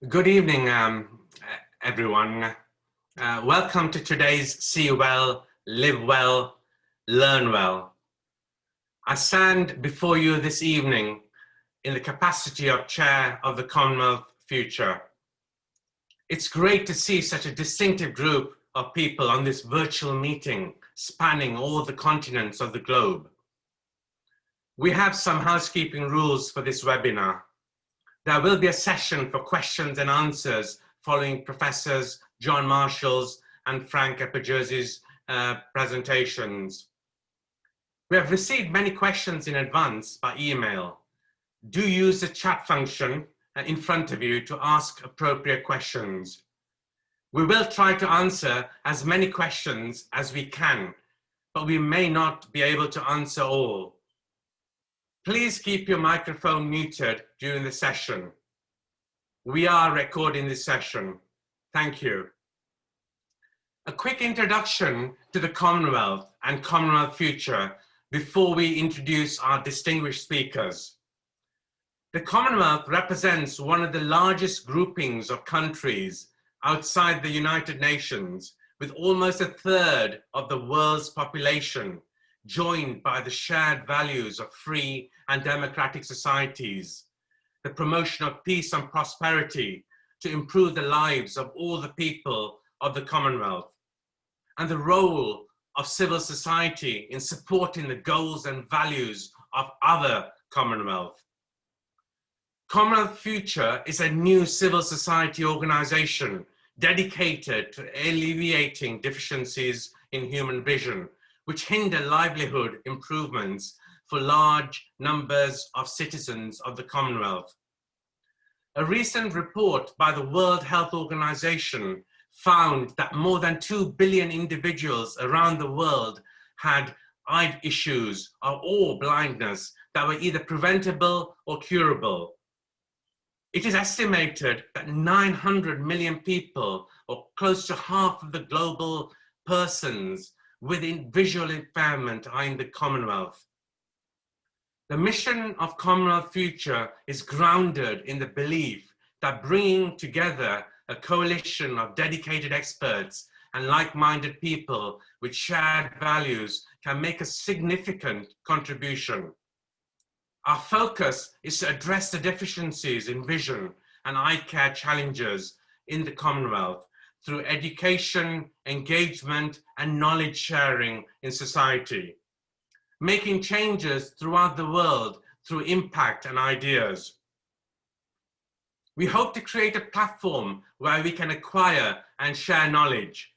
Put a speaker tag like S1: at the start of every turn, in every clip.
S1: Good evening, everyone. Welcome to today's See Well, Live Well, Learn Well. I stand before you this evening in the capacity of Chair of the Commonwealth Future. It's great to see such a distinctive group of people on this virtual meeting spanning all the continents of the globe. We have some housekeeping rules for this webinar. There will be a session for questions and answers following Professors John Marshall's and Frank Eperjesi's presentations. We have received many questions in advance by email. Do use the chat function in front of you to ask appropriate questions. We will try to answer as many questions as we can, but we may not be able to answer all. Please keep your microphone muted during the session. We are recording this session. Thank you. A quick introduction to the Commonwealth and Commonwealth Future before we introduce our distinguished speakers. The Commonwealth represents one of the largest groupings of countries outside the United Nations, with almost a third of the world's population joined by the shared values of free and democratic societies, the promotion of peace and prosperity to improve the lives of all the people of the Commonwealth, and the role of civil society in supporting the goals and values of other Commonwealth. Commonwealth Future is a new civil society organization dedicated to alleviating deficiencies in human vision, which hinder livelihood improvements for large numbers of citizens of the Commonwealth. A recent report by the World Health Organization found that more than 2 billion individuals around the world had eye issues or blindness that were either preventable or curable. It is estimated that 900 million people, or close to half of the global persons with visual impairment, are in the Commonwealth. The mission of Commonwealth Future is grounded in the belief that bringing together a coalition of dedicated experts and like-minded people with shared values can make a significant contribution. Our focus is to address the deficiencies in vision and eye care challenges in the Commonwealth through education, engagement, and knowledge sharing in society, making changes throughout the world through impact and ideas. We hope to create a platform where we can acquire and share knowledge,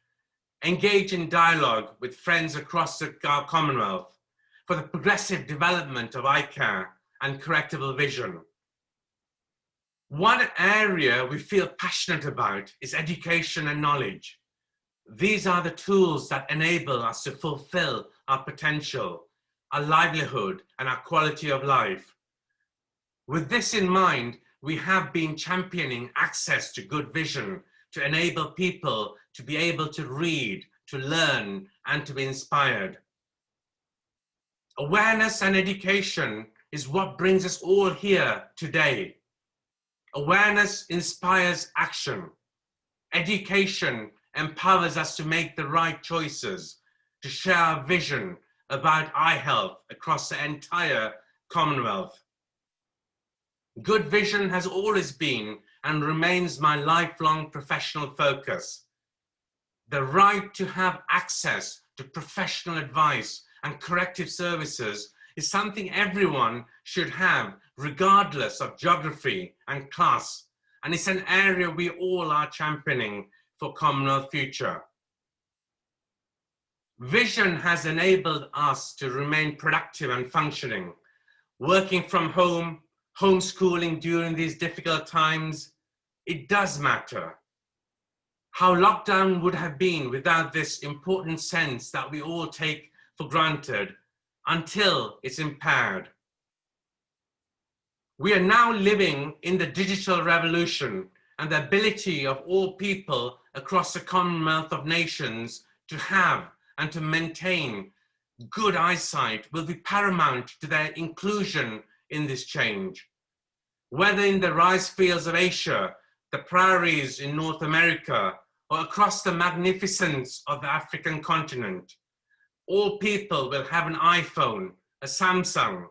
S1: engage in dialogue with friends across the Commonwealth for the progressive development of eye care and correctable vision. One area we feel passionate about is education and knowledge. These are the tools that enable us to fulfill our potential, our livelihood, and our quality of life. With this in mind, we have been championing access to good vision to enable people to be able to read, to learn, and to be inspired. Awareness and education is what brings us all here today. Awareness inspires action. Education empowers us to make the right choices, to share our vision about eye health across the entire Commonwealth. Good vision has always been and remains my lifelong professional focus. The right to have access to professional advice and corrective services is something everyone should have, regardless of geography and class, and it's an area we all are championing for Commonwealth Future. Vision has enabled us to remain productive and functioning. Working from home, homeschooling during these difficult times, it does matter. How lockdown would have been without this important sense that we all take for granted until it's impaired. We are now living in the digital revolution, and the ability of all people across the Commonwealth of Nations to have and to maintain good eyesight will be paramount to their inclusion in this change. Whether in the rice fields of Asia, the the prairies in North America, or across the magnificence of the African continent, all people will have an iPhone, a Samsung,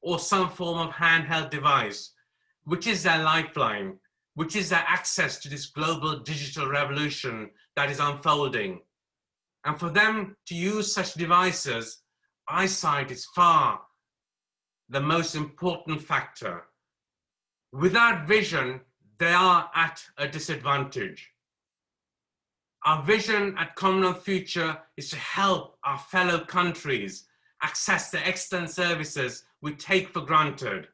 S1: or some form of handheld device, which is their lifeline, which is their access to this global digital revolution that is unfolding. And for them to use such devices, eyesight is far the most important factor. Without vision, they are at a disadvantage. Our vision at Commonwealth Future is to help our fellow countries access the excellent services we take for granted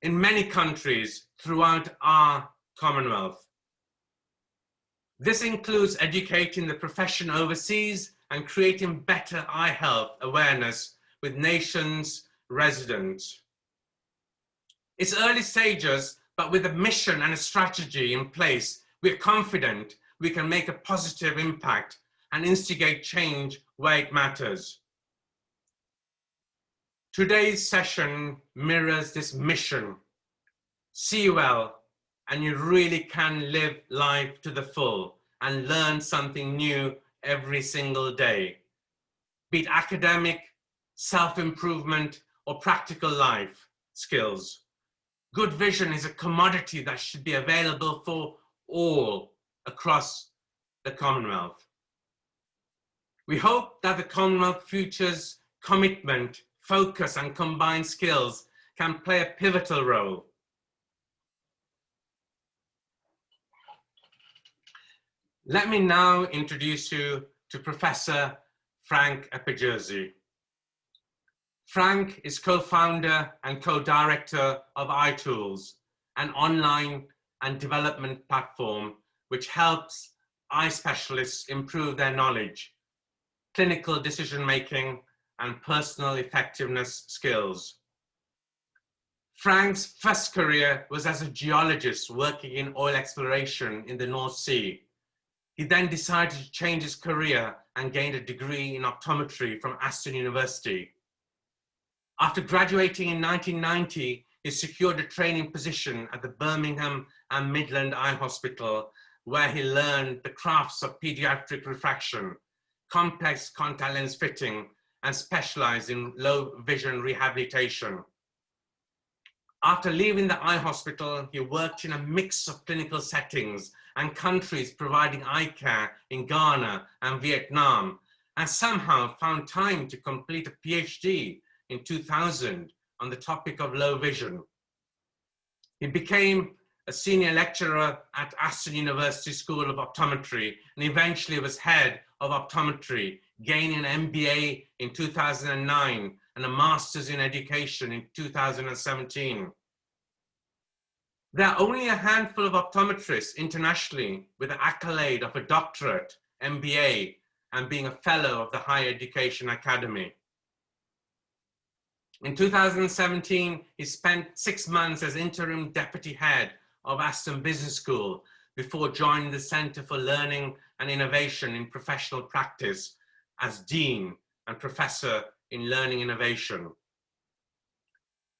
S1: in many countries throughout our Commonwealth. This includes educating the profession overseas and creating better eye health awareness with nation's residents. It's early stages, but with a mission and a strategy in place, we're confident we can make a positive impact and instigate change where it matters. Today's session mirrors this mission. See well, and you really can live life to the full and learn something new every single day, be it academic, self-improvement, or practical life skills. Good vision is a commodity that should be available for all across the Commonwealth. We hope that the Commonwealth Future's commitment, focus, and combined skills can play a pivotal role. Let me now introduce you to Professor Frank Eperjesi. Frank is co-founder and co-director of EyeTools, an online and development platform which helps eye specialists improve their knowledge, clinical decision-making, and personal effectiveness skills. Frank's first career was as a geologist working in oil exploration in the North Sea. He then decided to change his career and gained a degree in optometry from Aston University. After graduating in 1990, he secured a training position at the Birmingham and Midland Eye Hospital, where he learned the crafts of pediatric refraction, complex contact lens fitting, and specialized in low vision rehabilitation. After leaving the eye hospital, he worked in a mix of clinical settings and countries providing eye care in Ghana and Vietnam, and somehow found time to complete a PhD in 2000 on the topic of low vision. He became a senior lecturer at Aston University School of Optometry and eventually was head of optometry, gaining an MBE in 2009 and a master's in education in 2017. There are only a handful of optometrists internationally with the accolade of a doctorate, MBA, and being a fellow of the Higher Education Academy. In 2017, he spent 6 months as interim deputy head of Aston Business School before joining the Center for Learning and Innovation in Professional Practice as Dean and Professor in Learning Innovation.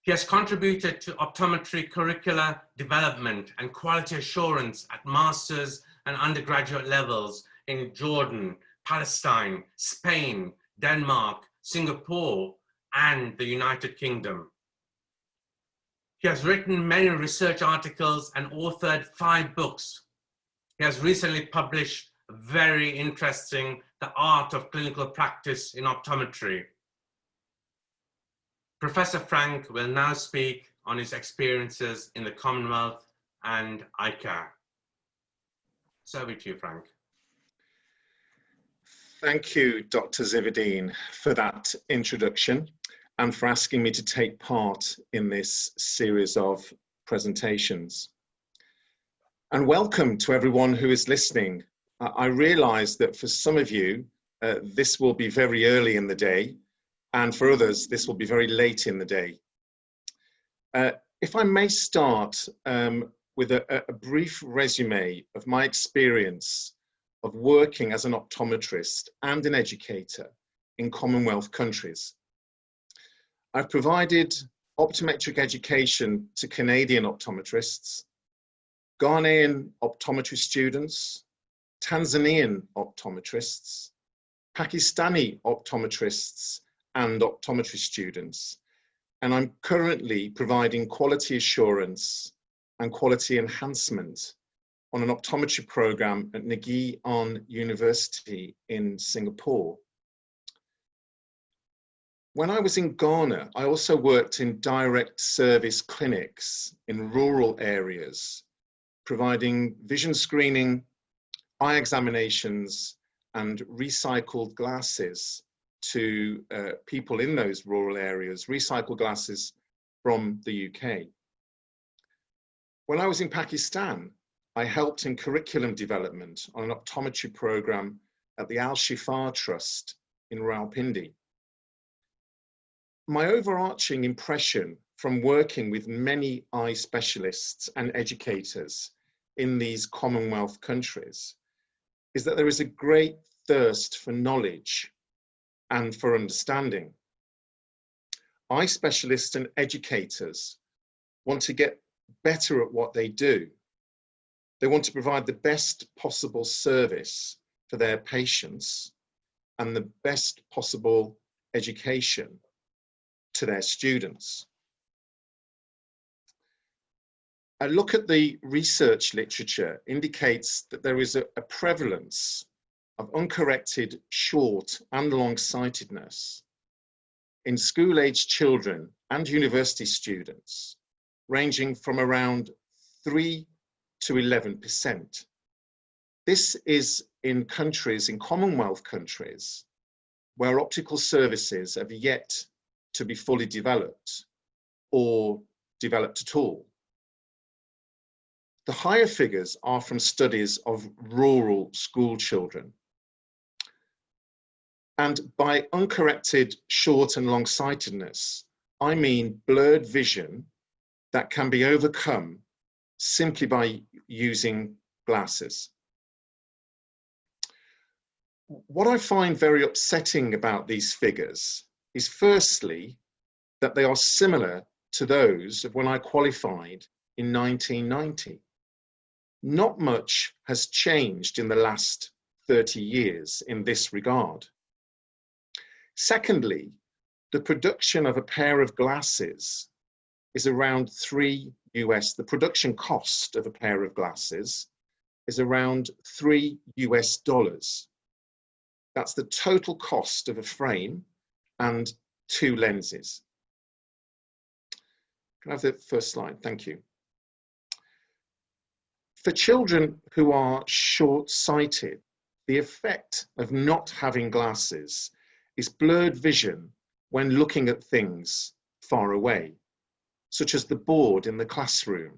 S1: He has contributed to optometry curricular development and quality assurance at master's and undergraduate levels in Jordan, Palestine, Spain, Denmark, Singapore, and the United Kingdom. He has written many research articles and authored 5 books. He has recently published very interesting The Art of Clinical Practice in Optometry. Professor Frank will now speak on his experiences in the Commonwealth and Eyecare. So over to you, Frank.
S2: Thank you, Dr. Zivadin, for that introduction and for asking me to take part in this series of presentations. And welcome to everyone who is listening. I realize that for some of you, this will be very early in the day, and for others, this will be very late in the day. If I may start with a brief resume of my experience of working as an optometrist and an educator in Commonwealth countries. I've provided optometric education to Canadian optometrists, Ghanaian optometry students, Tanzanian optometrists, Pakistani optometrists and optometry students. And I'm currently providing quality assurance and quality enhancement on an optometry program at Aston University in Singapore. When I was in Ghana, I also worked in direct service clinics in rural areas, providing vision screening, eye examinations, and recycled glasses to people in those rural areas, recycled glasses from the UK. When I was in Pakistan, I helped in curriculum development on an optometry program at the Al Shifa Trust in Rawalpindi. My overarching impression from working with many eye specialists and educators in these Commonwealth countries is that there is a great thirst for knowledge and for understanding. Eye specialists and educators want to get better at what they do. They want to provide the best possible service for their patients and the best possible education to their students. A look at the research literature indicates that there is a prevalence of uncorrected short and long-sightedness in school-aged children and university students, ranging from around 3 to 11%. This is in countries, in Commonwealth countries, where optical services have yet to be fully developed or developed at all. The higher figures are from studies of rural school children. And by uncorrected short and long-sightedness, I mean blurred vision that can be overcome simply by using glasses. What I find very upsetting about these figures is firstly, that they are similar to those of when I qualified in 1990. Not much has changed in the last 30 years in this regard. Secondly, the production of a pair of glasses is around $3 US. The production cost of a pair of glasses is around $3 US. That's the total cost of a frame and 2 lenses. Can I have the first slide? Thank you. For children who are short-sighted, the effect of not having glasses is blurred vision when looking at things far away, such as the board in the classroom.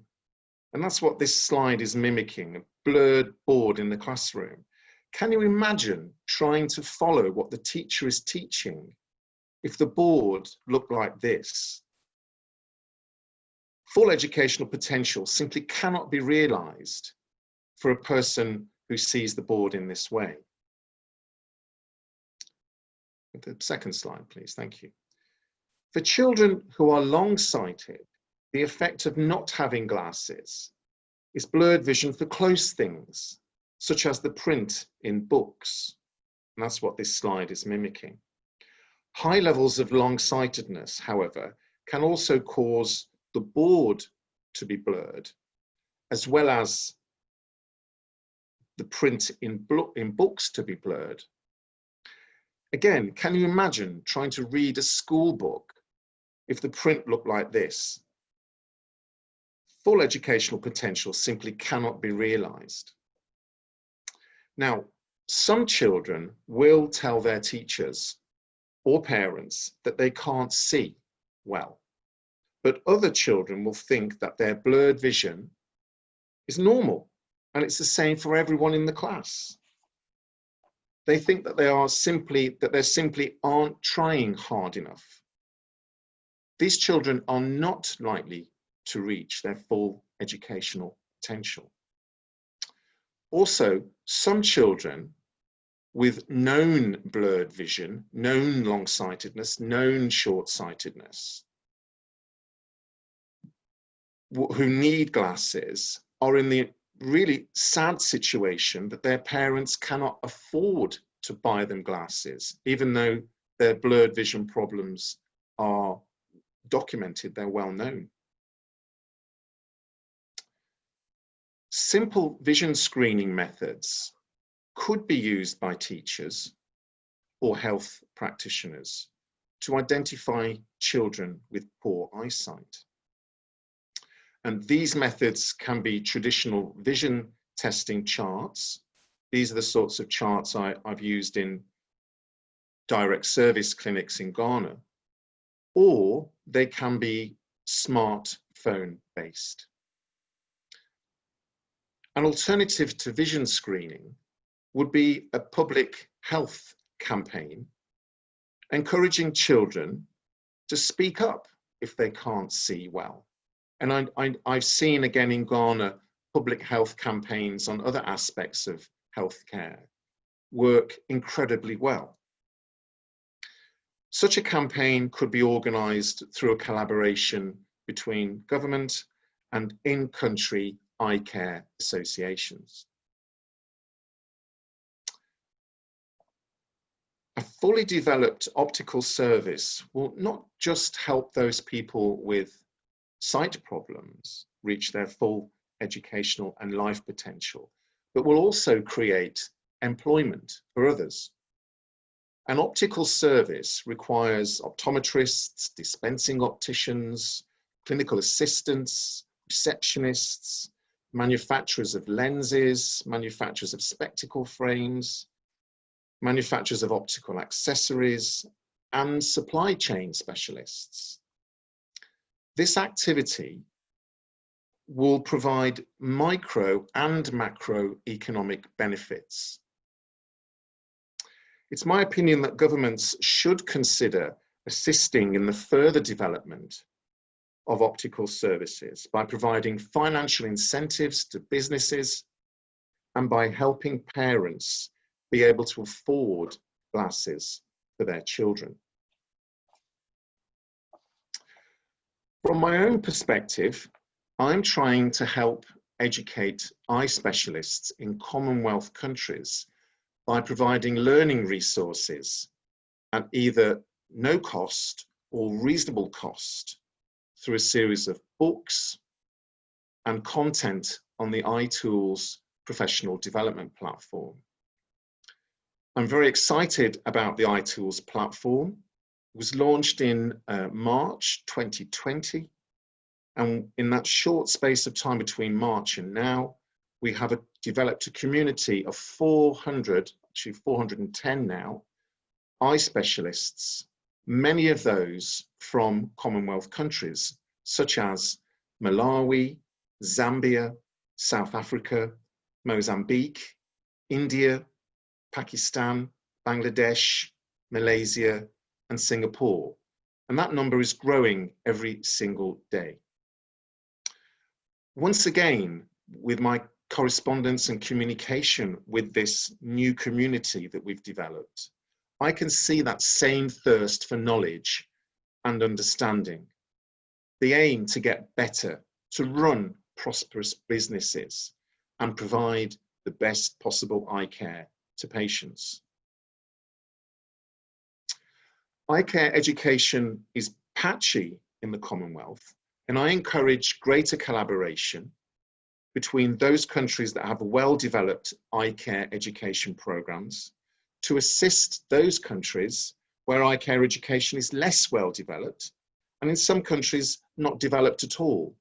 S2: And that's what this slide is mimicking, a blurred board in the classroom. Can you imagine trying to follow what the teacher is teaching if the board looked like this? Full educational potential simply cannot be realized for a person who sees the board in this way. The second slide, please. Thank you. For children who are long-sighted, the effect of not having glasses is blurred vision for close things, such as the print in books. And that's what this slide is mimicking. High levels of long-sightedness, however, can also cause the board to be blurred, as well as the print in books to be blurred. Again, can you imagine trying to read a school book if the print looked like this? Full educational potential simply cannot be realized. Now, some children will tell their teachers or parents that they can't see well, but other children will think that their blurred vision is normal, and it's the same for everyone in the class. They think that they simply aren't trying hard enough. These children are not likely to reach their full educational potential. Also, some children with known blurred vision, known long-sightedness, known short-sightedness, who need glasses, are in the really sad situation that their parents cannot afford to buy them glasses, even though their blurred vision problems are documented, they're well known. Simple vision screening methods could be used by teachers or health practitioners to identify children with poor eyesight. And these methods can be traditional vision testing charts. These are the sorts of charts I've used in direct service clinics in Ghana, or they can be smartphone based. An alternative to vision screening would be a public health campaign encouraging children to speak up if they can't see well. And I've seen, again in Ghana, public health campaigns on other aspects of healthcare work incredibly well. Such a campaign could be organised through a collaboration between government and in-country eye care associations. A fully developed optical service will not just help those people with sight problems reach their full educational and life potential, but will also create employment for others. An optical service requires optometrists, dispensing opticians, clinical assistants, receptionists, manufacturers of lenses, manufacturers of spectacle frames, manufacturers of optical accessories, and supply chain specialists. This activity will provide micro and macroeconomic benefits. It's my opinion that governments should consider assisting in the further development of optical services by providing financial incentives to businesses and by helping parents be able to afford glasses for their children. From my own perspective, I'm trying to help educate eye specialists in Commonwealth countries by providing learning resources at either no cost or reasonable cost through a series of books and content on the EyeTools professional development platform. I'm very excited about the EyeTools platform. It was launched in March 2020. And in that short space of time between March and now, we have developed a community of 400, actually 410 now, eye specialists, many of those from Commonwealth countries, such as Malawi, Zambia, South Africa, Mozambique, India, Pakistan, Bangladesh, Malaysia, and Singapore. And that number is growing every single day. Once again, with my correspondence and communication with this new community that we've developed, I can see that same thirst for knowledge and understanding. The aim to get better, to run prosperous businesses and provide the best possible eye care to patients. Eye care education is patchy in the Commonwealth, and I encourage greater collaboration between those countries that have well-developed eye care education programs to assist those countries where eye care education is less well-developed, and in some countries not developed at all.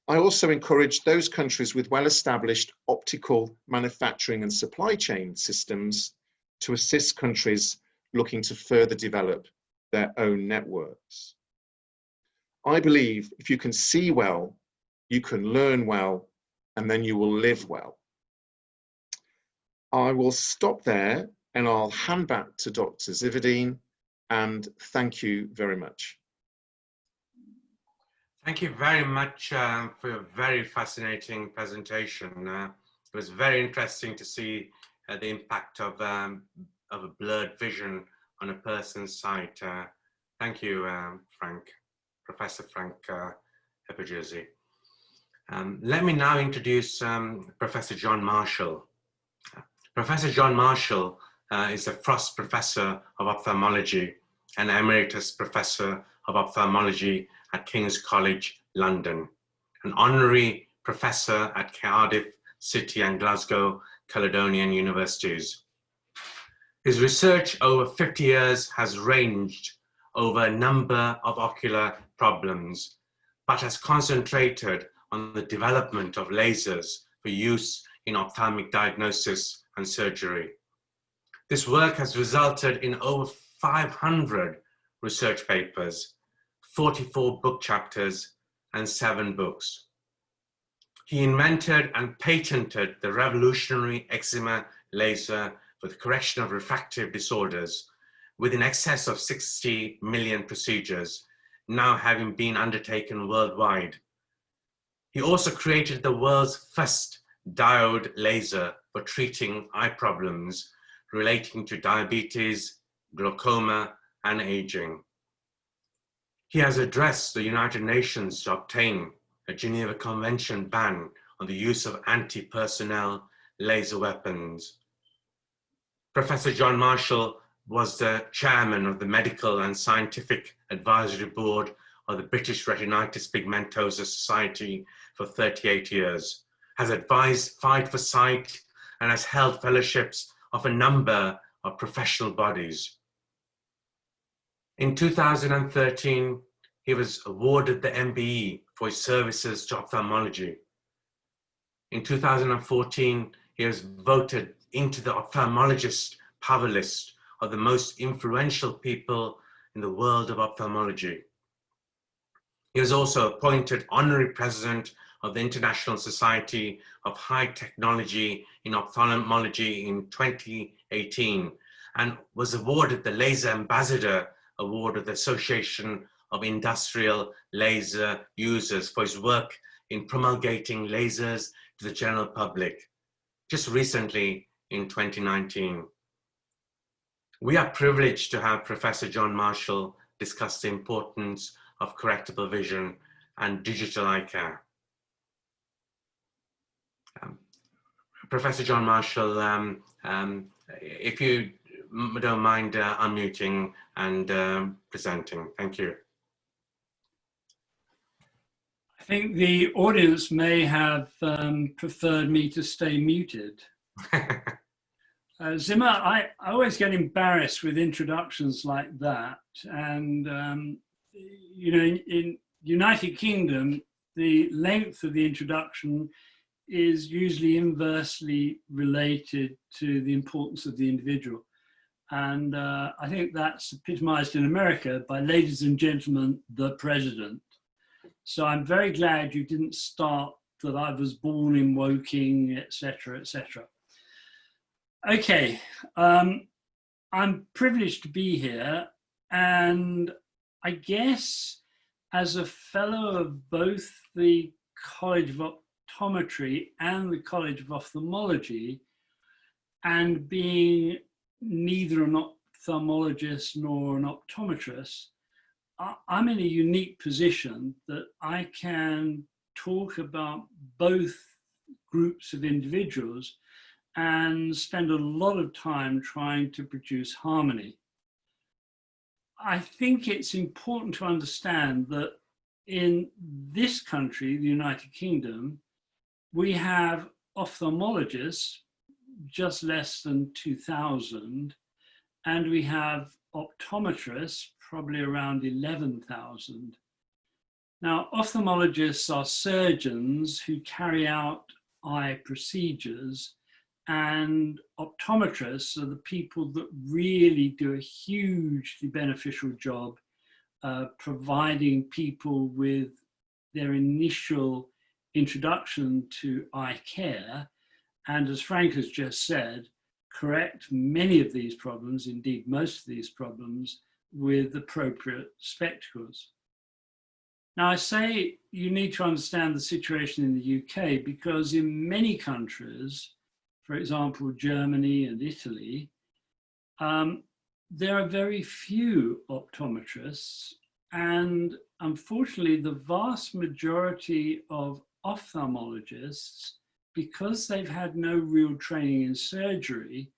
S2: I also encourage those countries with well-established optical manufacturing and supply chain systems to assist countries looking to further develop their own networks. I believe if you can see well, you can learn well, and then you will live well. I will stop there and I'll hand back to Dr. Zivadeen, and thank you very much.
S1: Thank you very much for your very fascinating presentation. It was very interesting to see the impact of a blurred vision on a person's sight. Thank you, Frank, Professor Frank Eperjesi. Let me now introduce Professor John Marshall. Professor John Marshall is the Frost Professor of Ophthalmology and Emeritus Professor of Ophthalmology at King's College, London, an honorary professor at Cardiff City and Glasgow Caledonian Universities. His research over 50 years has ranged over a number of ocular problems, but has concentrated on the development of lasers for use in ophthalmic diagnosis and surgery. This work has resulted in over 500 research papers, 44 book chapters, and 7 books. He invented and patented the revolutionary eczema laser for the correction of refractive disorders, with in excess of 60 million procedures now having been undertaken worldwide. He also created the world's first diode laser for treating eye problems relating to diabetes, glaucoma, and aging. He has addressed the United Nations to obtain a Geneva Convention ban on the use of anti-personnel laser weapons. Professor John Marshall was the chairman of the Medical and Scientific Advisory Board of the British Retinitis Pigmentosa Society for 38 years, has advised Fight for Sight, and has held fellowships of a number of professional bodies. In 2013, he was awarded the MBE for his services to ophthalmology. In 2014, he was voted into the Ophthalmologist Power List of the most influential people in the world of ophthalmology. He was also appointed honorary president of the International Society of High Technology in Ophthalmology in 2018 and was awarded the Laser Ambassador Award of the Association of Industrial Laser Users for his work in promulgating lasers to the general public, just recently in 2019. We are privileged to have Professor John Marshall discuss the importance of correctable vision and digital eye care. Professor John Marshall, if you don't mind unmuting and presenting. Thank you.
S3: I think the audience may have preferred me to stay muted. Zimmer, I always get embarrassed with introductions like that. And, you know, in United Kingdom, the length of the introduction is usually inversely related to the importance of the individual. And I think that's epitomized in America by ladies and gentlemen, the president. So I'm very glad you didn't start that I was born in Woking, etc., etc. Okay, I'm privileged to be here, and I guess as a fellow of both the College of Optometry and the College of Ophthalmology, and being neither an ophthalmologist nor an optometrist, I'm in a unique position that I can talk about both groups of individuals and spend a lot of time trying to produce harmony. I think it's important to understand that in this country, the United Kingdom, we have ophthalmologists, just less than 2,000, and we have optometrists, probably around 11,000. Now, ophthalmologists are surgeons who carry out eye procedures, and optometrists are the people that really do a hugely beneficial job providing people with their initial introduction to eye care, and as Frank has just said, correct many of these problems, indeed most of these problems, with appropriate spectacles. Now, I say you need to understand the situation in the UK because in many countries, for example, Germany and Italy, there are very few optometrists, and unfortunately, the vast majority of ophthalmologists, because they've had no real training in surgery,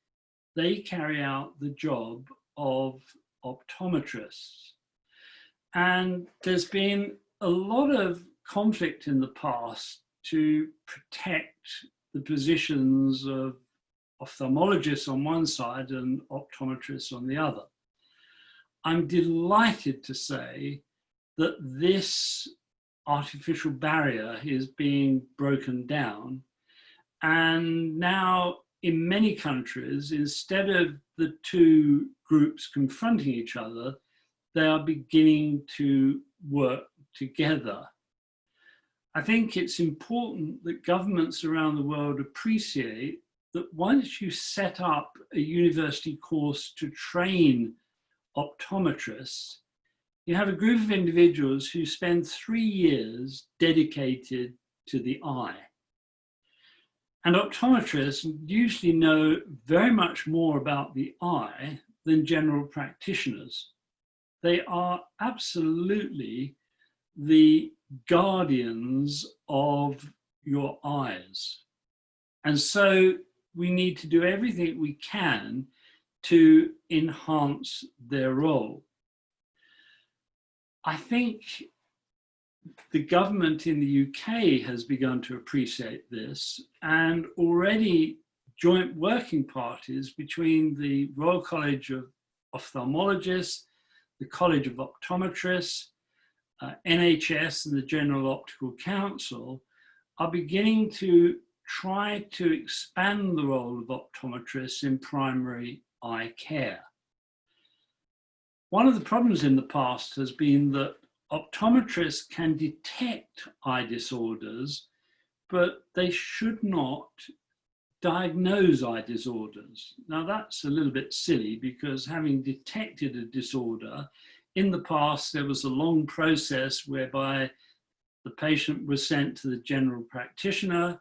S3: they carry out the job of optometrists. And there's been a lot of conflict in the past to protect the positions of ophthalmologists on one side and optometrists on the other. I'm delighted to say that this artificial barrier is being broken down. And now in many countries, instead of the two groups confronting each other, they are beginning to work together. I think it's important that governments around the world appreciate that once you set up a university course to train optometrists, you have a group of individuals who spend 3 years dedicated to the eye. And optometrists usually know very much more about the eye than general practitioners. They are absolutely the guardians of your eyes. And so we need to do everything we can to enhance their role. I think the government in the UK has begun to appreciate this, and already joint working parties between the Royal College of Ophthalmologists, the College of Optometrists, NHS and the General Optical Council are beginning to try to expand the role of optometrists in primary eye care. One of the problems in the past has been that optometrists can detect eye disorders, but they should not diagnose eye disorders. Now that's a little bit silly, because having detected a disorder, in the past there was a long process whereby the patient was sent to the general practitioner,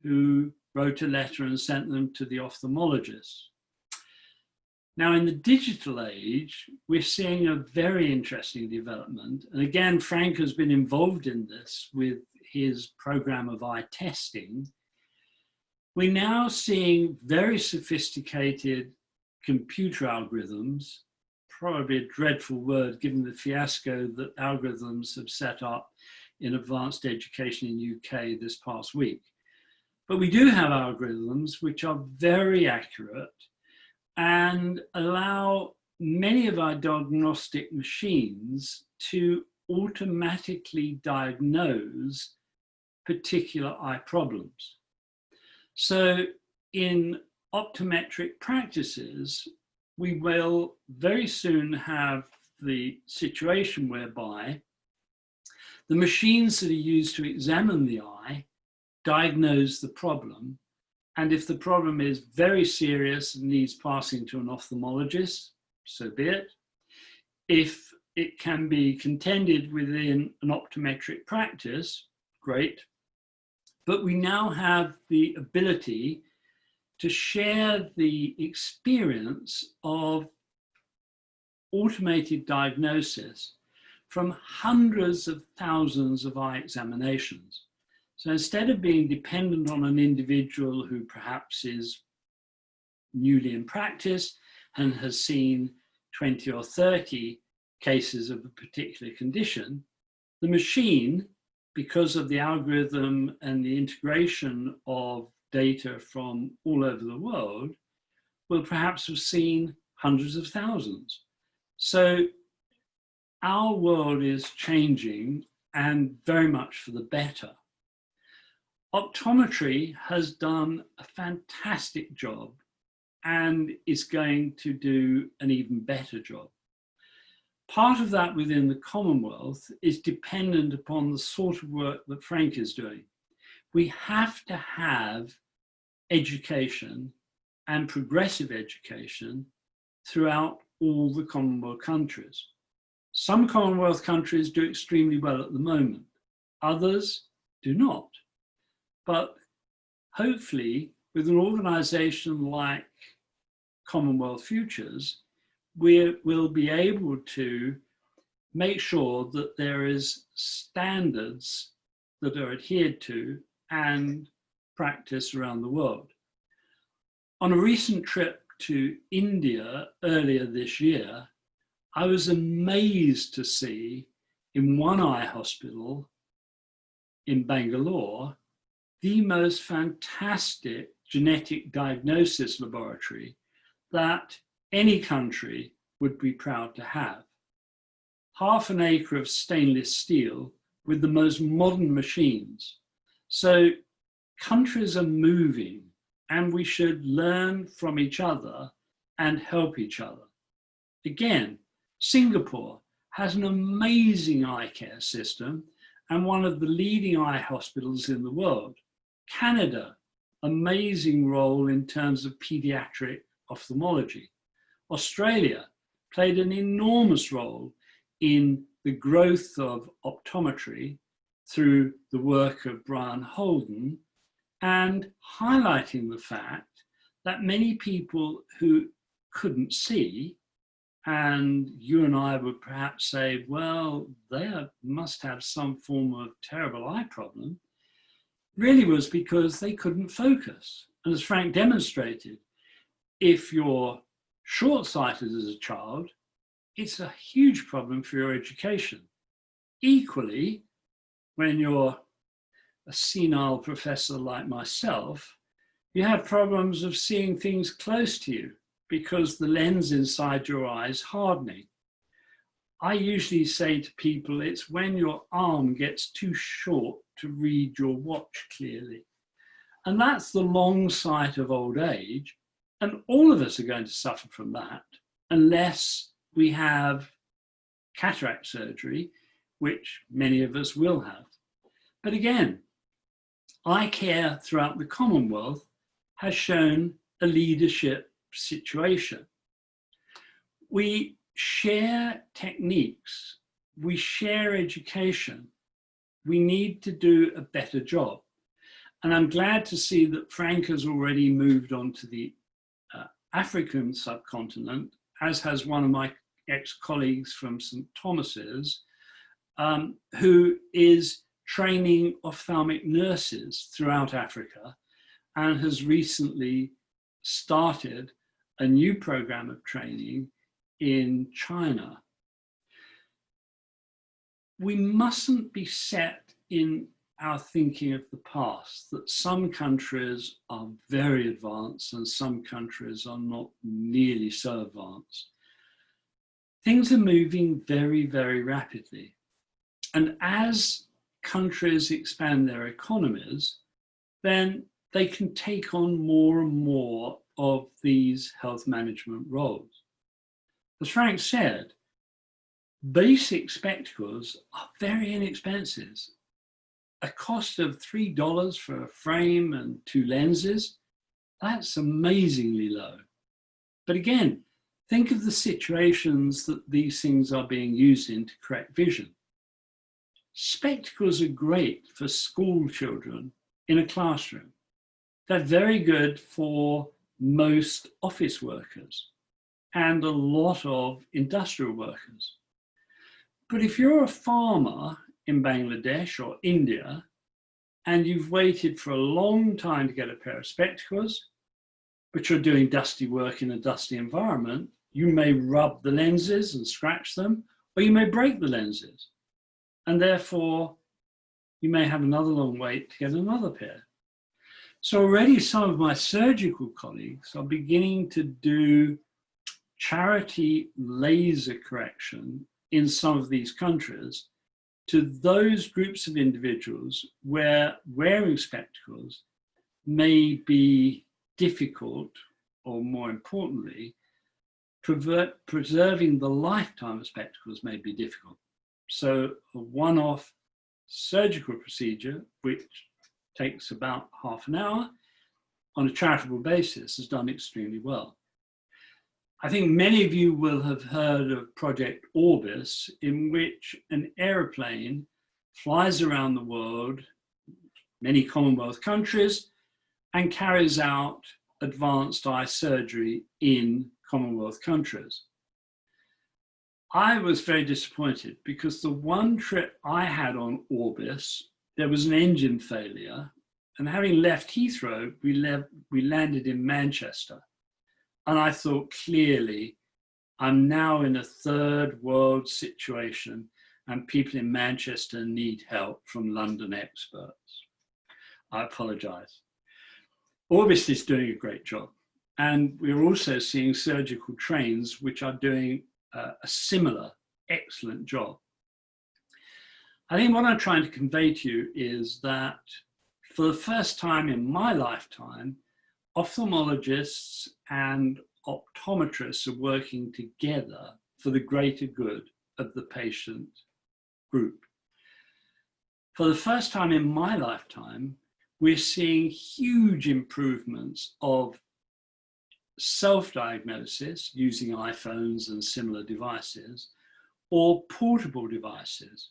S3: who wrote a letter and sent them to the ophthalmologist. Now in the digital age, we're seeing a very interesting development. And again, Frank has been involved in this with his program of eye testing. We're now seeing very sophisticated computer algorithms, probably a dreadful word given the fiasco that algorithms have set up in advanced education in UK this past week. But we do have algorithms which are very accurate and allow many of our diagnostic machines to automatically diagnose particular eye problems. So in optometric practices, we will very soon have the situation whereby the machines that are used to examine the eye diagnose the problem, and if the problem is very serious and needs passing to an ophthalmologist, so be it. If it can be contended within an optometric practice, great. But we now have the ability to share the experience of automated diagnosis from hundreds of thousands of eye examinations. So instead of being dependent on an individual who perhaps is newly in practice and has seen 20 or 30 cases of a particular condition, the machine, because of the algorithm and the integration of data from all over the world, will perhaps have seen hundreds of thousands. So our world is changing, and very much for the better. Optometry has done a fantastic job and is going to do an even better job. Part of that within the Commonwealth is dependent upon the sort of work that Frank is doing. We have to have education and progressive education throughout all the Commonwealth countries. Some Commonwealth countries do extremely well at the moment, others do not. But hopefully, with an organisation like Commonwealth Futures, we will be able to make sure that there is standards that are adhered to and practiced around the world. On a recent trip to India earlier this year, I was amazed to see in one eye hospital in Bangalore, the most fantastic genetic diagnosis laboratory that any country would be proud to have. Half an acre of stainless steel with the most modern machines. So countries are moving and we should learn from each other and help each other. Again, Singapore has an amazing eye care system and one of the leading eye hospitals in the world. Canada, amazing role in terms of pediatric ophthalmology. Australia played an enormous role in the growth of optometry through the work of Brian Holden and highlighting the fact that many people who couldn't see, and you and I would perhaps say, well, they must have some form of terrible eye problem, really was because they couldn't focus. And as Frank demonstrated, if you're short-sighted as a child, it's a huge problem for your education. Equally, when you're a senile professor like myself, you have problems of seeing things close to you because the lens inside your eye is hardening. I usually say to people, it's when your arm gets too short to read your watch clearly. And that's the long sight of old age. And all of us are going to suffer from that unless we have cataract surgery, which many of us will have. But again, eye care throughout the Commonwealth has shown a leadership situation. We share techniques, we share education, we need to do a better job. And I'm glad to see that Frank has already moved on to the African subcontinent, as has one of my ex-colleagues from St. Thomas's, who is training ophthalmic nurses throughout Africa and has recently started a new program of training in China. We mustn't be set in our thinking of the past that some countries are very advanced and some countries are not nearly so advanced. Things are moving very, very rapidly. And as countries expand their economies, then they can take on more and more of these health management roles. As Frank said, basic spectacles are very inexpensive. A cost of $3 for a frame and 2 lenses, that's amazingly low. But again, think of the situations that these things are being used in to correct vision. Spectacles are great for school children in a classroom. They're very good for most office workers and a lot of industrial workers. But if you're a farmer in Bangladesh or India, and you've waited for a long time to get a pair of spectacles, but you're doing dusty work in a dusty environment, you may rub the lenses and scratch them, or you may break the lenses. And therefore, you may have another long wait to get another pair. So already some of my surgical colleagues are beginning to do charity laser correction in some of these countries to those groups of individuals where wearing spectacles may be difficult, or more importantly, preserving the lifetime of spectacles may be difficult. So a one-off surgical procedure, which takes about half an hour on a charitable basis, has done extremely well. I think many of you will have heard of Project Orbis, in which an aeroplane flies around the world, many Commonwealth countries, and carries out advanced eye surgery in Commonwealth countries. I was very disappointed because the one trip I had on Orbis there was an engine failure, and having left Heathrow, we landed in Manchester. And I thought, clearly, I'm now in a third world situation, and people in Manchester need help from London experts. I apologize. Orbis is doing a great job. And we're also seeing surgical trains which are doing a similar excellent job. I think what I'm trying to convey to you is that for the first time in my lifetime, ophthalmologists and optometrists are working together for the greater good of the patient group. For the first time in my lifetime, we're seeing huge improvements of self-diagnosis using iPhones and similar devices, or portable devices.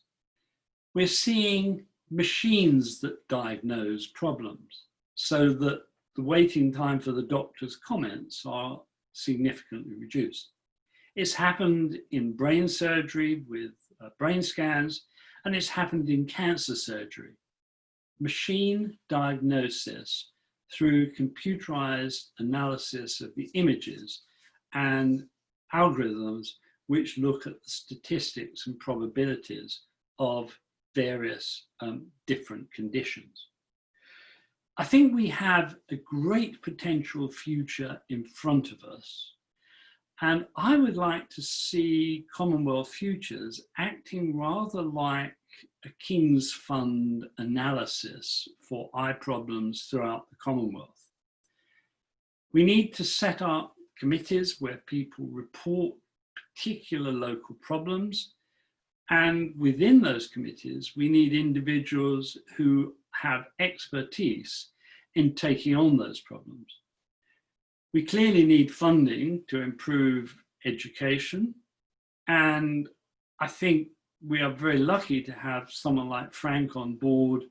S3: We're seeing machines that diagnose problems so that the waiting time for the doctor's comments are significantly reduced. It's happened in brain surgery with brain scans, and it's happened in cancer surgery. Machine diagnosis through computerized analysis of the images and algorithms which look at the statistics and probabilities of various different conditions. I think we have a great potential future in front of us, and I would like to see Commonwealth Futures acting rather like a King's Fund analysis for eye problems throughout the Commonwealth. We need to set up committees where people report particular local problems, and within those committees, we need individuals who have expertise in taking on those problems. We clearly need funding to improve education, and I think we are very lucky to have someone like Frank on board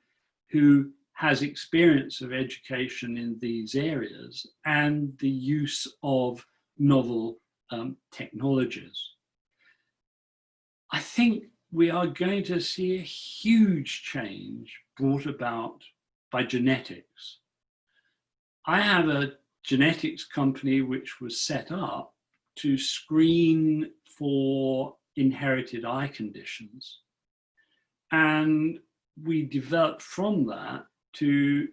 S3: who has experience of education in these areas and the use of novel technologies. I think we are going to see a huge change brought about by genetics. I have a genetics company which was set up to screen for inherited eye conditions. And we developed from that to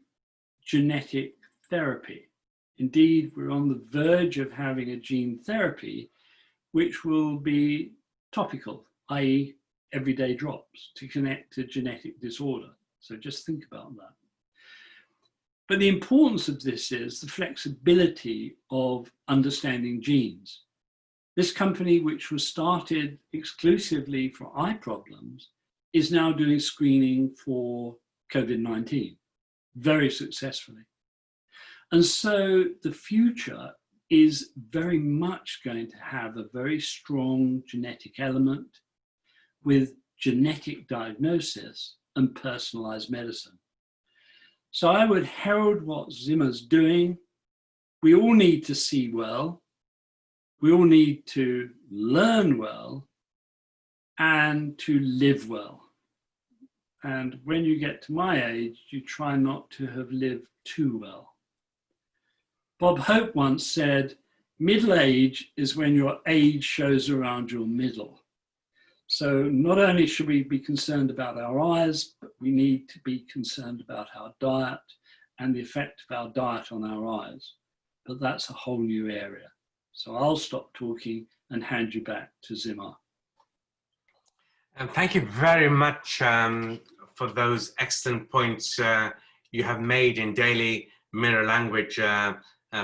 S3: genetic therapy. Indeed, we're on the verge of having a gene therapy which will be topical, i.e. everyday drops to connect to genetic disorder. So just think about that. But the importance of this is the flexibility of understanding genes. This company, which was started exclusively for eye problems, is now doing screening for COVID-19 very successfully. And so the future is very much going to have a very strong genetic element with genetic diagnosis and personalized medicine. So I would herald what Zimmer's doing. We all need to see well. We all need to learn well and to live well. And when you get to my age, you try not to have lived too well. Bob Hope once said, middle age is when your age shows around your middle. So not only should we be concerned about our eyes, but we need to be concerned about our diet and the effect of our diet on our eyes. But that's a whole new area. So I'll stop talking and hand you back to Zimmer.
S1: And thank you very much for those excellent points you have made in daily mirror language,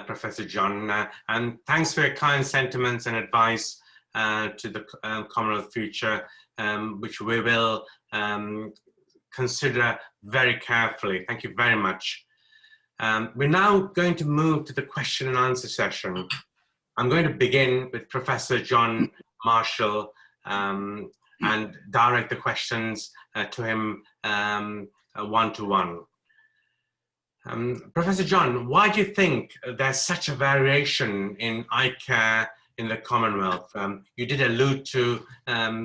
S1: Professor John. And thanks for your kind sentiments and advice to the Commonwealth Future, which we will consider very carefully. Thank you very much. We're now going to move to the question and answer session. I'm going to begin with Professor John Marshall and direct the questions to him one-to-one. Professor John, why do you think there's such a variation in eye care in the Commonwealth? You did allude to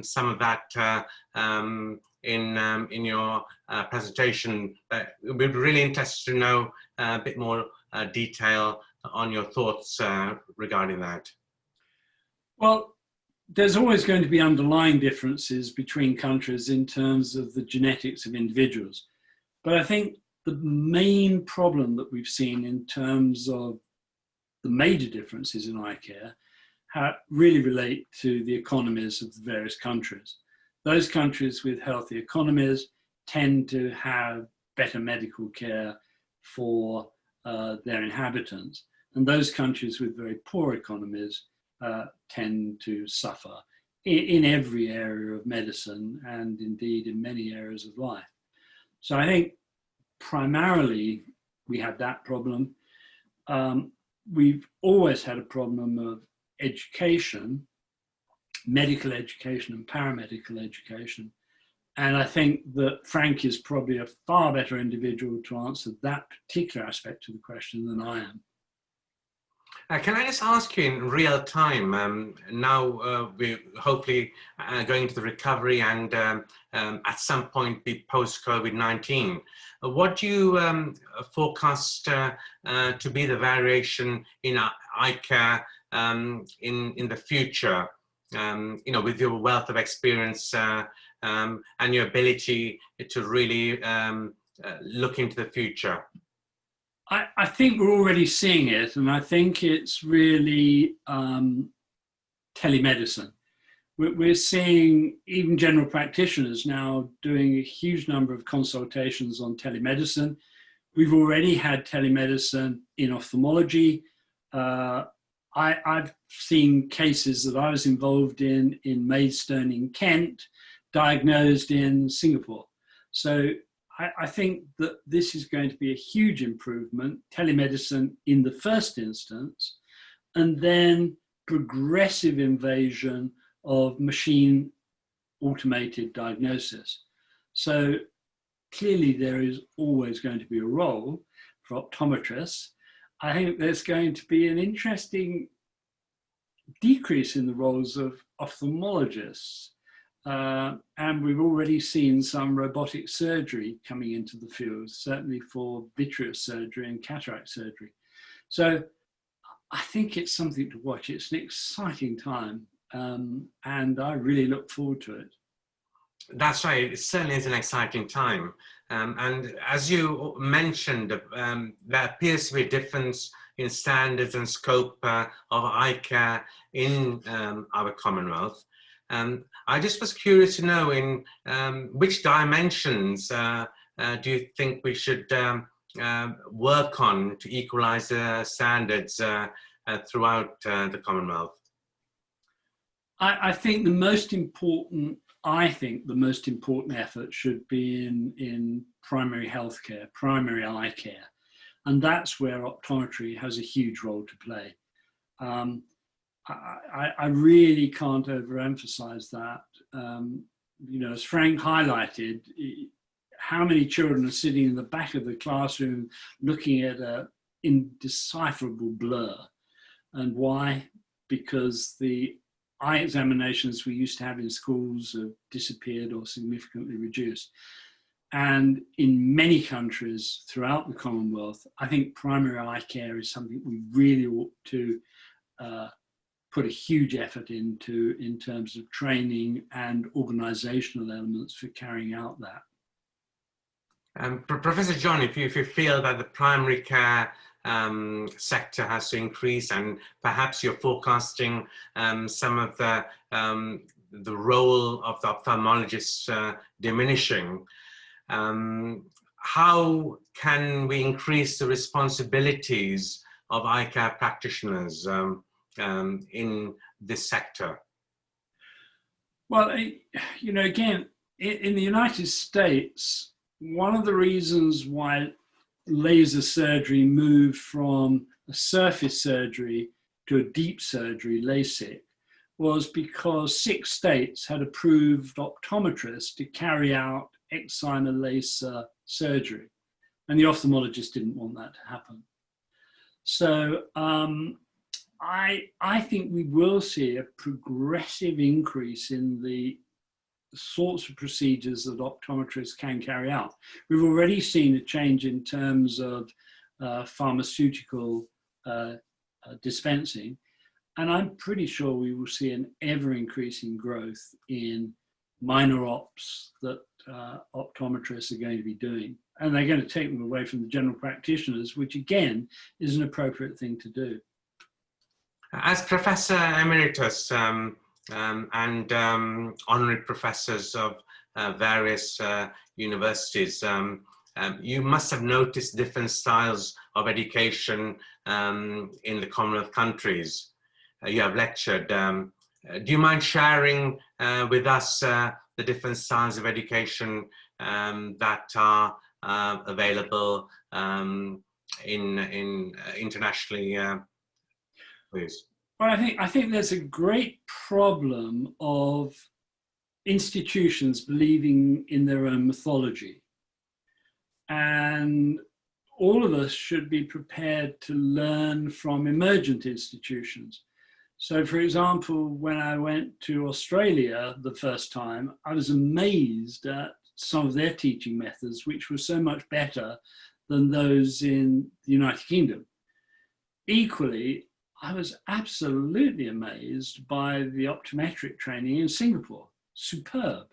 S1: some of that in your presentation, but we'd be really interested to know a bit more detail on your thoughts regarding that.
S3: Well, there's always going to be underlying differences between countries in terms of the genetics of individuals. But I think the main problem that we've seen in terms of the major differences in eye care really relate to the economies of the various countries. Those countries with healthy economies tend to have better medical care for their inhabitants. And those countries with very poor economies tend to suffer in every area of medicine and indeed in many areas of life. So I think primarily we have that problem. We've always had a problem of education, medical education and paramedical education. And I think that Frank is probably a far better individual to answer that particular aspect of the question than I am.
S1: Can I just ask you in real time, now we're hopefully going to the recovery and at some point be post-COVID-19, what do you forecast to be the variation in eye care in the future, you know, with your wealth of experience and your ability to really look into the future?
S3: I think we're already seeing it, and I think it's really telemedicine. We're seeing even general practitioners now doing a huge number of consultations on telemedicine. We've already had telemedicine in ophthalmology. I've seen cases that I was involved in Maidstone in Kent, diagnosed in Singapore. So I think that this is going to be a huge improvement, telemedicine in the first instance, and then progressive invasion of machine automated diagnosis. So clearly there is always going to be a role for optometrists. I think there's going to be an interesting decrease in the roles of ophthalmologists. And we've already seen some robotic surgery coming into the field, certainly for vitreous surgery and cataract surgery. So I think it's something to watch. It's an exciting time, and I really look forward to it.
S1: That's right. It certainly is an exciting time. And as you mentioned, there appears to be a difference in standards and scope of eye care in our Commonwealth. I just was curious to know in which dimensions do you think we should work on to equalize the standards throughout the Commonwealth?
S3: I think the most important effort should be in primary healthcare, primary eye care. And that's where optometry has a huge role to play. I really can't overemphasize that. You know, as Frank highlighted, how many children are sitting in the back of the classroom looking at an indecipherable blur. And why? Because the eye examinations we used to have in schools have disappeared or significantly reduced. And in many countries throughout the Commonwealth, I think primary eye care is something we really ought to put a huge effort into in terms of training and organizational elements for carrying out that.
S1: Professor John, if you feel that the primary care sector has to increase and perhaps you're forecasting some of the role of the ophthalmologists diminishing, how can we increase the responsibilities of eye care practitioners in this sector?
S3: Well, you know, again, in the United States, one of the reasons why laser surgery moved from a surface surgery to a deep surgery, LASIK, was because 6 states had approved optometrists to carry out excimer laser surgery, and the ophthalmologists didn't want that to happen. So I think we will see a progressive increase in the sorts of procedures that optometrists can carry out. We've already seen a change in terms of pharmaceutical dispensing, and I'm pretty sure we will see an ever-increasing growth in minor ops that optometrists are going to be doing. And they're going to take them away from the general practitioners, which again is an appropriate thing to do.
S1: As Professor Emeritus and honorary professors of various universities, you must have noticed different styles of education in the Commonwealth countries. You have lectured. Do you mind sharing with us the different styles of education that are available internationally, please?
S3: Well, I think there's a great problem of institutions believing in their own mythology. And all of us should be prepared to learn from emergent institutions. So, for example, when I went to Australia the first time, I was amazed at some of their teaching methods, which were so much better than those in the United Kingdom. Equally, I was absolutely amazed by the optometric training in Singapore. Superb.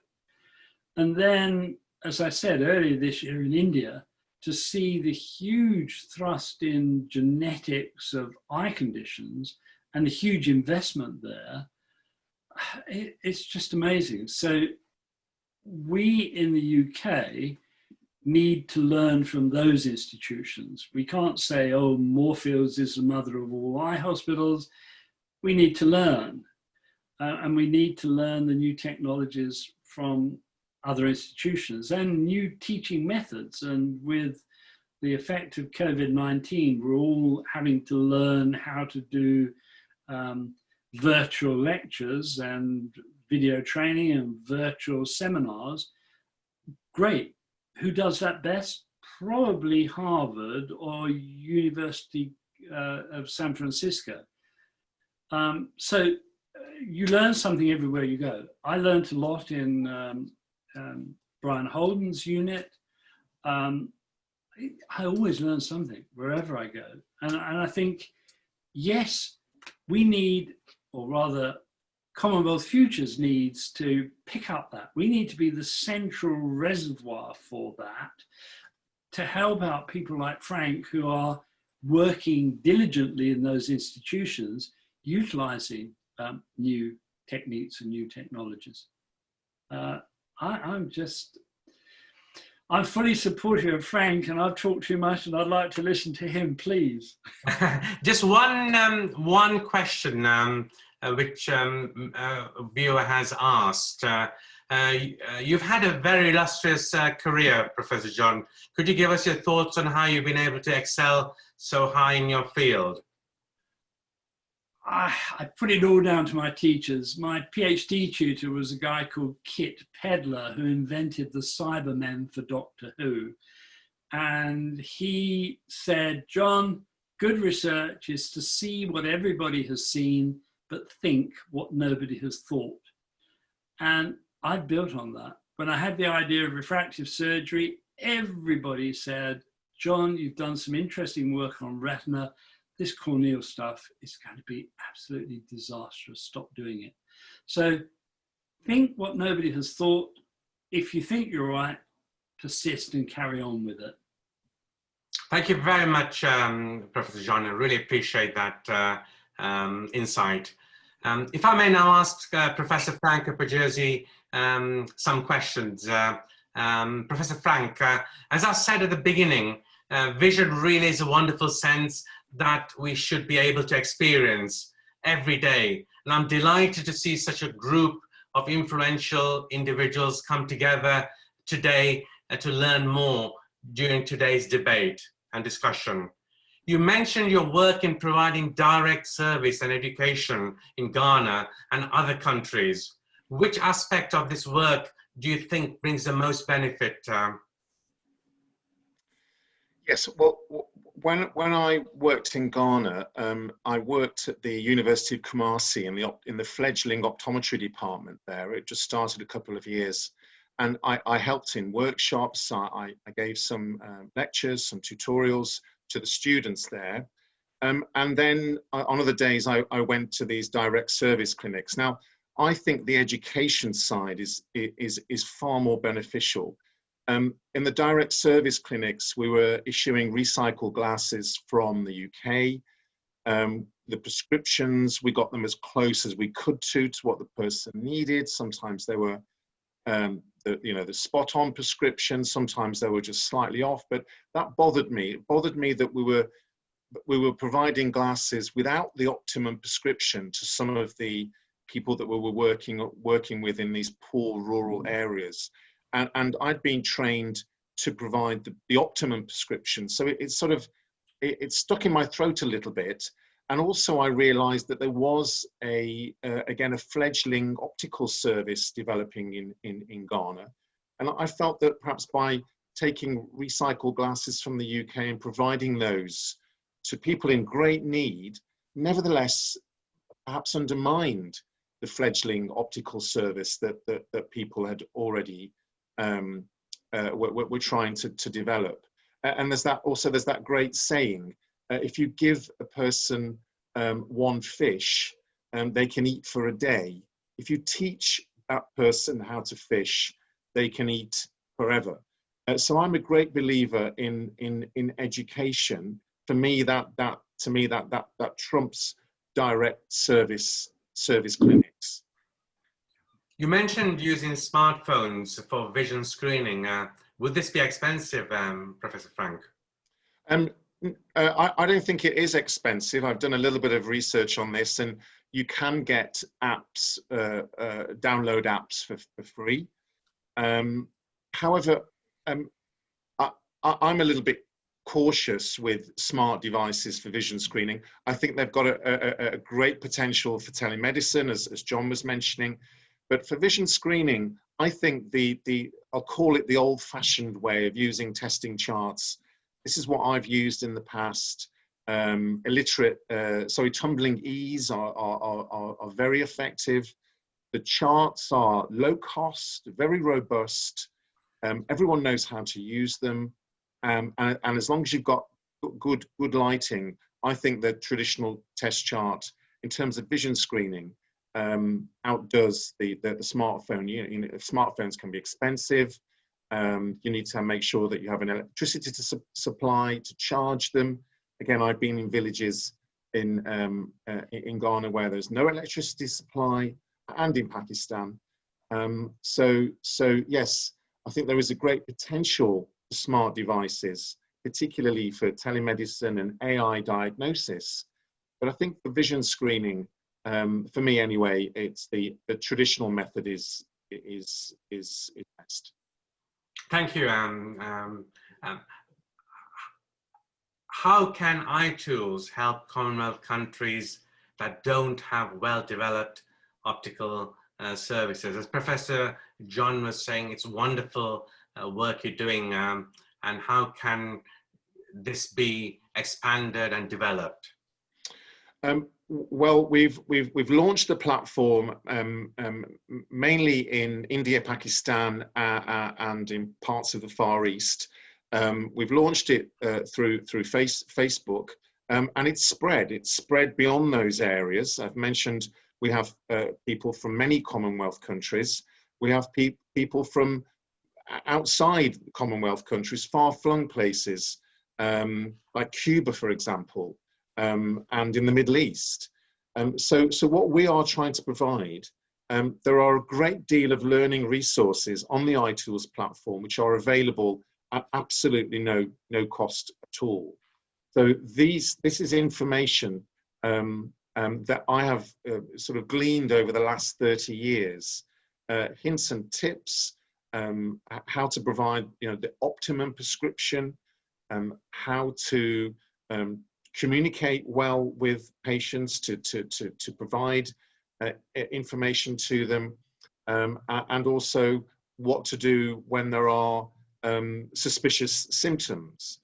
S3: And then, as I said earlier this year in India, to see the huge thrust in genetics of eye conditions and the huge investment there, it's just amazing. So we in the UK need to learn from those institutions. We can't say, oh, Moorfields is the mother of all eye hospitals. We need to learn. And we need to learn the new technologies from other institutions and new teaching methods. And with the effect of COVID-19, we're all having to learn how to do virtual lectures and video training and virtual seminars. Great. Who does that best? Probably Harvard or University of San Francisco. So you learn something everywhere you go. I learned a lot in Brian Holden's unit. I always learn something wherever I go. And I think, yes, we need, or rather Commonwealth Futures needs to pick up that. We need to be the central reservoir for that to help out people like Frank who are working diligently in those institutions, utilizing new techniques and new technologies. I'm fully supportive of Frank, and I've talked too much and I'd like to listen to him, please.
S1: Just one question which a viewer has asked. You've had a very illustrious career, Professor John. Could you give us your thoughts on how you've been able to excel so high in your field?
S3: I put it all down to my teachers. My PhD tutor was a guy called Kit Pedler, who invented the Cybermen for Doctor Who. And he said, John, good research is to see what everybody has seen, but think what nobody has thought. And I built on that. When I had the idea of refractive surgery, everybody said, John, you've done some interesting work on retina. This corneal stuff is going to be absolutely disastrous. Stop doing it. So think what nobody has thought. If you think you're right, persist and carry on with it.
S1: Thank you very much, Professor John. I really appreciate that insight. If I may now ask Professor Frank Eperjesi some questions. Professor Frank, as I said at the beginning, vision really is a wonderful sense that we should be able to experience every day. And I'm delighted to see such a group of influential individuals come together today to learn more during today's debate and discussion. You mentioned your work in providing direct service and education in Ghana and other countries. Which aspect of this work do you think brings the most benefit?
S2: Yes, well, when I worked in Ghana, I worked at the University of Kumasi in the fledgling optometry department there. It just started a couple of years, and I helped in workshops. I gave some lectures, some tutorials to the students there, and then on other days I went to these direct service clinics. Now, I think the education side is far more beneficial. In the direct service clinics, we were issuing recycled glasses from the UK. The prescriptions, we got them as close as we could to what the person needed. Sometimes they were, the spot-on prescriptions. Sometimes they were just slightly off. But that bothered me. It bothered me that we were providing glasses without the optimum prescription to some of the people that we were working with in these poor rural areas. And I'd been trained to provide the optimum prescription. So it stuck in my throat a little bit. And also I realized that there was again, a fledgling optical service developing in Ghana. And I felt that perhaps by taking recycled glasses from the UK and providing those to people in great need, nevertheless, perhaps undermined the fledgling optical service that people had already we're trying to develop. And there's that great saying, if you give a person one fish, they can eat for a day. If you teach that person how to fish, they can eat forever. So I'm a great believer in education. For me, that trumps direct service clinics.
S1: You mentioned using smartphones for vision screening. Would this be expensive, Professor Frank?
S2: I don't think it is expensive. I've done a little bit of research on this, and you can get apps, download apps for free. However, I'm a little bit cautious with smart devices for vision screening. I think they've got a great potential for telemedicine, as John was mentioning. But for vision screening, I think I'll call it the old-fashioned way of using testing charts. This is what I've used in the past. Tumbling E's are very effective. The charts are low cost, very robust. Everyone knows how to use them. And as long as you've got good lighting, I think the traditional test chart in terms of vision screening outdoes the smartphone. Smartphones can be expensive. You need to make sure that you have an electricity to supply to charge them. Again, I've been in villages in Ghana where there's no electricity supply, and in Pakistan. So yes, I think there is a great potential for smart devices, particularly for telemedicine and AI diagnosis. But I think for vision screening, for me anyway, it's the traditional method is best.
S1: Thank you. How can EyeTools help Commonwealth countries that don't have well-developed optical services? As Professor John was saying, it's wonderful work you're doing, and how can this be expanded and developed?
S2: Well, we've launched the platform mainly in India, Pakistan, and in parts of the Far East. We've launched it through Facebook, and it's spread beyond those areas. I've mentioned we have people from many Commonwealth countries. We have people from outside Commonwealth countries, far-flung places, like Cuba, for example. And in the Middle East. So what we are trying to provide, there are a great deal of learning resources on the EyeTools platform, which are available at absolutely no cost at all. So this is information that I have sort of gleaned over the last 30 years, hints and tips, how to provide the optimum prescription, how to communicate well with patients to provide information to them, and also what to do when there are suspicious symptoms.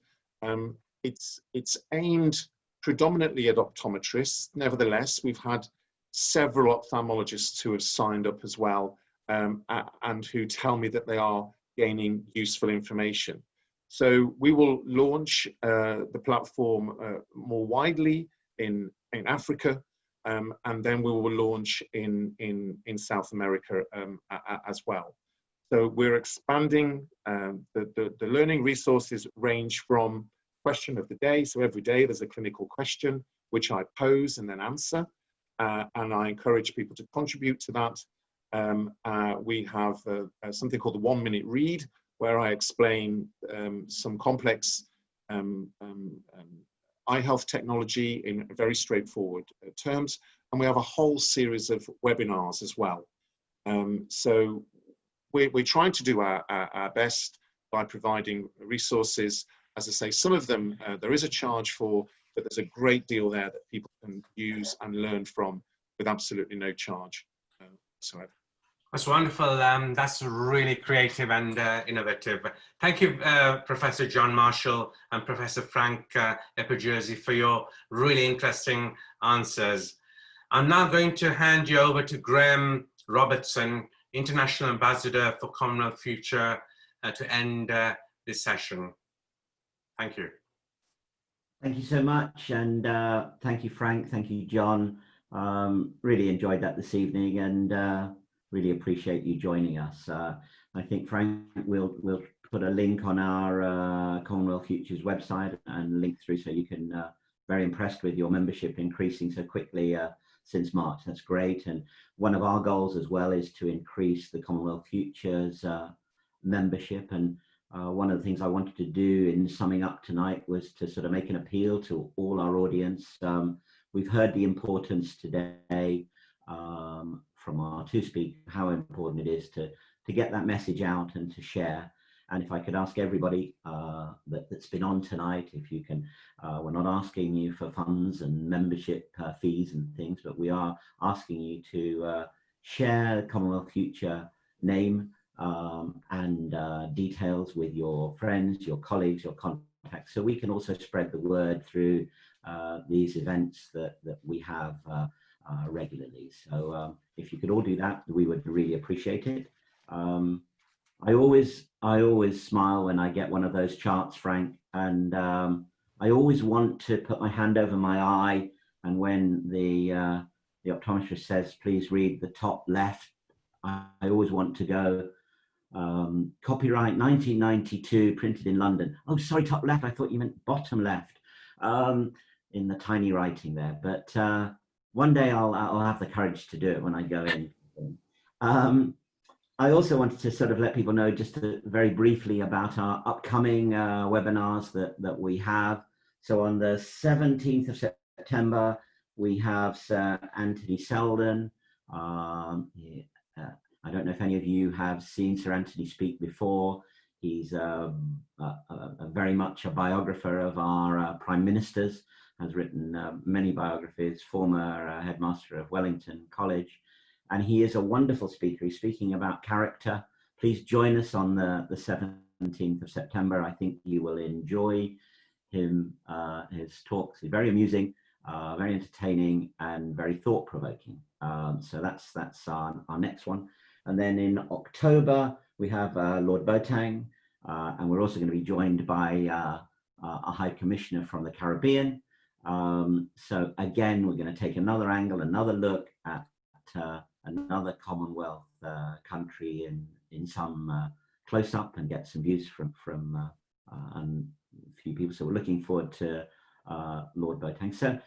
S2: It's aimed predominantly at optometrists. Nevertheless, we've had several ophthalmologists who have signed up as well, and who tell me that they are gaining useful information. So we will launch the platform more widely in Africa, and then we will launch in South America as well. So we're expanding. The learning resources range from question of the day. So every day there's a clinical question, which I pose and then answer. And I encourage people to contribute to that. We have something called the 1 minute read, where I explain some complex eye health technology in very straightforward terms. And we have a whole series of webinars as well. So we're trying to do our best by providing resources. As I say, some of them there is a charge for, but there's a great deal there that people can use and learn from with absolutely no charge whatsoever.
S1: That's wonderful. That's really creative and innovative. Thank you, Professor John Marshall and Professor Frank Eperjesi, for your really interesting answers. I'm now going to hand you over to Graham Robertson, International Ambassador for Commonwealth Future, to end this session. Thank you.
S4: Thank you so much, and thank you, Frank. Thank you, John. Really enjoyed that this evening, and really appreciate you joining us. I think, Frank, we'll put a link on our Commonwealth Futures website and link through, so you can. Very impressed with your membership increasing so quickly since March. That's great. And one of our goals as well is to increase the Commonwealth Futures membership. And one of the things I wanted to do in summing up tonight was to sort of make an appeal to all our audience. We've heard the importance today from our two speakers, how important it is to get that message out and to share. And if I could ask everybody that's been on tonight, if you can, we're not asking you for funds and membership fees and things, but we are asking you to share Commonwealth Future name and details with your friends, your colleagues, your contacts, so we can also spread the word through these events that we have regularly. So if you could all do that, we would really appreciate it. I always smile when I get one of those charts, Frank, and I always want to put my hand over my eye, and when the optometrist says, please read the top left, I always want to go, copyright 1992, printed in London. Oh, sorry, top left, I thought you meant bottom left, in the tiny writing there. But one day I'll have the courage to do it when I go in. I also wanted to sort of let people know just very briefly about our upcoming webinars that we have. So on the 17th of September, we have Sir Anthony Selden. I don't know if any of you have seen Sir Anthony speak before. He's very much a biographer of our Prime Ministers, has written many biographies, former headmaster of Wellington College. And he is a wonderful speaker. He's speaking about character. Please join us on the 17th of September. I think you will enjoy him, his talks. He's very amusing, very entertaining, and very thought-provoking. So that's our next one. And then in October, we have Lord Boateng, and we're also going to be joined by a High Commissioner from the Caribbean. So again, we're going to take another angle, another look at another Commonwealth country in some close up, and get some views from a few people. So we're looking forward to Lord Boateng. So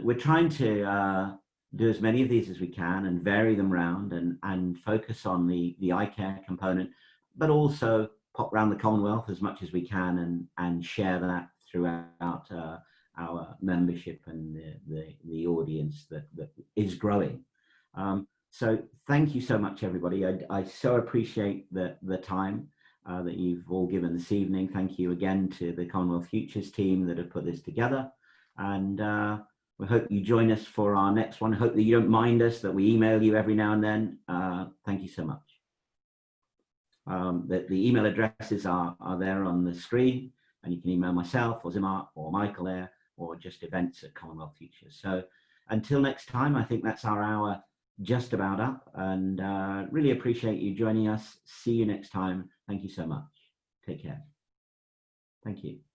S4: we're trying to do as many of these as we can and vary them around and focus on the Eyecare component, but also pop around the Commonwealth as much as we can and share that throughout our membership and the audience that is growing. So thank you so much, everybody. I so appreciate the time that you've all given this evening. Thank you again to the Commonwealth Futures team that have put this together. And we hope you join us for our next one. I hope that you don't mind us, that we email you every now and then. Thank you so much. The email addresses are there on the screen. And you can email myself or Zimar or Michael there, or just events@Commonwealth Future. So until next time, I think that's our hour just about up, and really appreciate you joining us. See you next time. Thank you so much. Take care. Thank you.